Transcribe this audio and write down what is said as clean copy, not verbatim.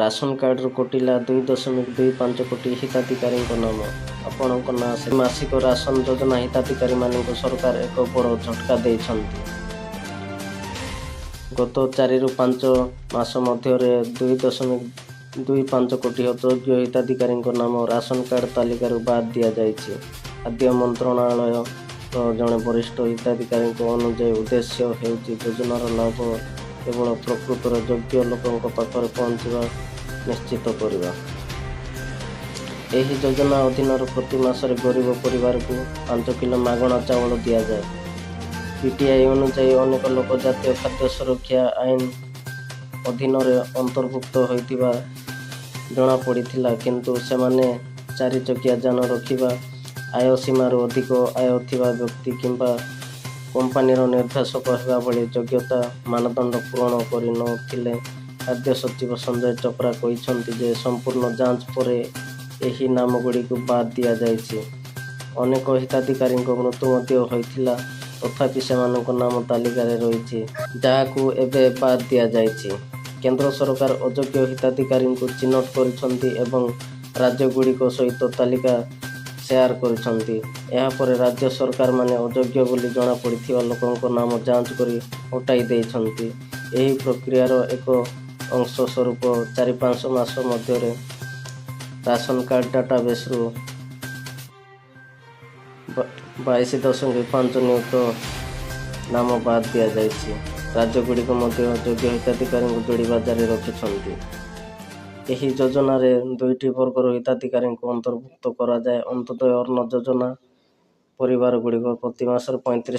Ration କାର୍ଡରୁ କଟିଲା 2.25 କୋଟି ହିତାଧିକାରୀଙ୍କ ନାମ। ଆପଣଙ୍କ ନାଁ ସେ ମାସିକ ରାସନ ଯୋଜନା ହିତାଧିକାରୀମାନଙ୍କୁ ସରକାର ଏକ ବଡ଼ ଝଟକା ଦେଇଛନ୍ତି। ଗତ 4ରୁ 5 ମାସ ମଧ୍ୟରେ 2.25 କୋଟି ଅଯୋଗ୍ୟ ହିତାଧିକାରୀଙ୍କ ନାମ ରାସନ କାର୍ଡ ତାଲିକାରୁ ବାଦ୍ ଦିଆଯାଇଛି। ଖାଦ୍ୟ ମନ୍ତ୍ରଣାଳୟର ଜଣେ ବରିଷ୍ଠ ହିତାଧିକାରୀଙ୍କ ଅନୁଯାୟୀ ଉଦ୍ଦେଶ୍ୟ ହେଉଛି ଯୋଜନାର ଲାଭ କେବଳ ପ୍ରକୃତରେ ଯୋଗ୍ୟ ଲୋକଙ୍କ ପାଖରେ ପହଞ୍ଚିବା ନିଶ୍ଚିତ କରିବା। ଏହି ଯୋଜନା ଅଧୀନରେ ପ୍ରତି ମାସରେ ଗରିବ ପରିବାରକୁ 5 କିଲୋ ମାଗଣା ଚାଉଳ ଦିଆଯାଏ। ପିଟିଆଇ ଅନୁଯାୟୀ ଅନେକ ଲୋକ ଜାତୀୟ ଖାଦ୍ୟ ସୁରକ୍ଷା ଆଇନ ଅଧୀନରେ ଅନ୍ତର୍ଭୁକ୍ତ ହୋଇଥିବା ଜଣାପଡ଼ିଥିଲା, କିନ୍ତୁ ସେମାନେ 4 ଚକିଆ ଯାନ ରଖିବା, ଆୟ ସୀମାରୁ ଅଧିକ ଆୟ ଥିବା ବ୍ୟକ୍ତି କିମ୍ବା କମ୍ପାନୀର ନିର୍ଦ୍ଦେଶକ ହେବା ଭଳି ଯୋଗ୍ୟତା ମାନଦଣ୍ଡ ପୂରଣ କରିନଥିଲେ। ଖାଦ୍ୟ ସଚିବ ସଞ୍ଜୟ ଚୋପ୍ରା କହିଛନ୍ତି ଯେ ସମ୍ପୂର୍ଣ୍ଣ ଯାଞ୍ଚ ପରେ ଏହି ନାମଗୁଡ଼ିକୁ ବାଦ୍ ଦିଆଯାଇଛି। ଅନେକ ହିତାଧିକାରୀଙ୍କ ମୃତ୍ୟୁ ମଧ୍ୟ ହୋଇଥିଲା, ତଥାପି ସେମାନଙ୍କ ନାମ ତାଲିକାରେ ରହିଛି, ଯାହାକୁ ଏବେ ବାଦ୍ ଦିଆଯାଇଛି। କେନ୍ଦ୍ର ସରକାର ଅଯୋଗ୍ୟ ହିତାଧିକାରୀଙ୍କୁ ଚିହ୍ନଟ କରିଛନ୍ତି ଏବଂ ରାଜ୍ୟଗୁଡ଼ିକ ସହିତ ତାଲିକା ସେୟାର କରିଛନ୍ତି। ଏହାପରେ ରାଜ୍ୟ ସରକାରମାନେ ଅଯୋଗ୍ୟ ବୋଲି ଜଣାପଡ଼ିଥିବା ଲୋକଙ୍କ ନାମ ଯାଞ୍ଚ କରି ହଟାଇ ଦେଇଛନ୍ତି। ଏହି ପ୍ରକ୍ରିୟାର ଏକ ଅଂଶ ସ୍ୱରୂପ 4-5 ମାସ ମଧ୍ୟରେ ରାସନ କାର୍ଡ ଡାଟାବେସ୍ରୁ 22.5 ନିୟୁତ ନାମ ବାଦ୍ ଦିଆଯାଇଛି। ରାଜ୍ୟଗୁଡ଼ିକ ମଧ୍ୟ ଯୋଗ୍ୟ ହିତାଧିକାରୀଙ୍କୁ ଯୋଡ଼ିବା ଜାରି ରଖିଛନ୍ତି। ଏହି ଯୋଜନାରେ 2ଟି ବର୍ଗର ହିତାଧିକାରୀଙ୍କୁ ଅନ୍ତର୍ଭୁକ୍ତ କରାଯାଏ। ଅନ୍ତ୍ୟୋଦୟ ଅନ୍ନ ଯୋଜନା ପରିବାରଗୁଡ଼ିକ ପ୍ରତି ମାସରେ 35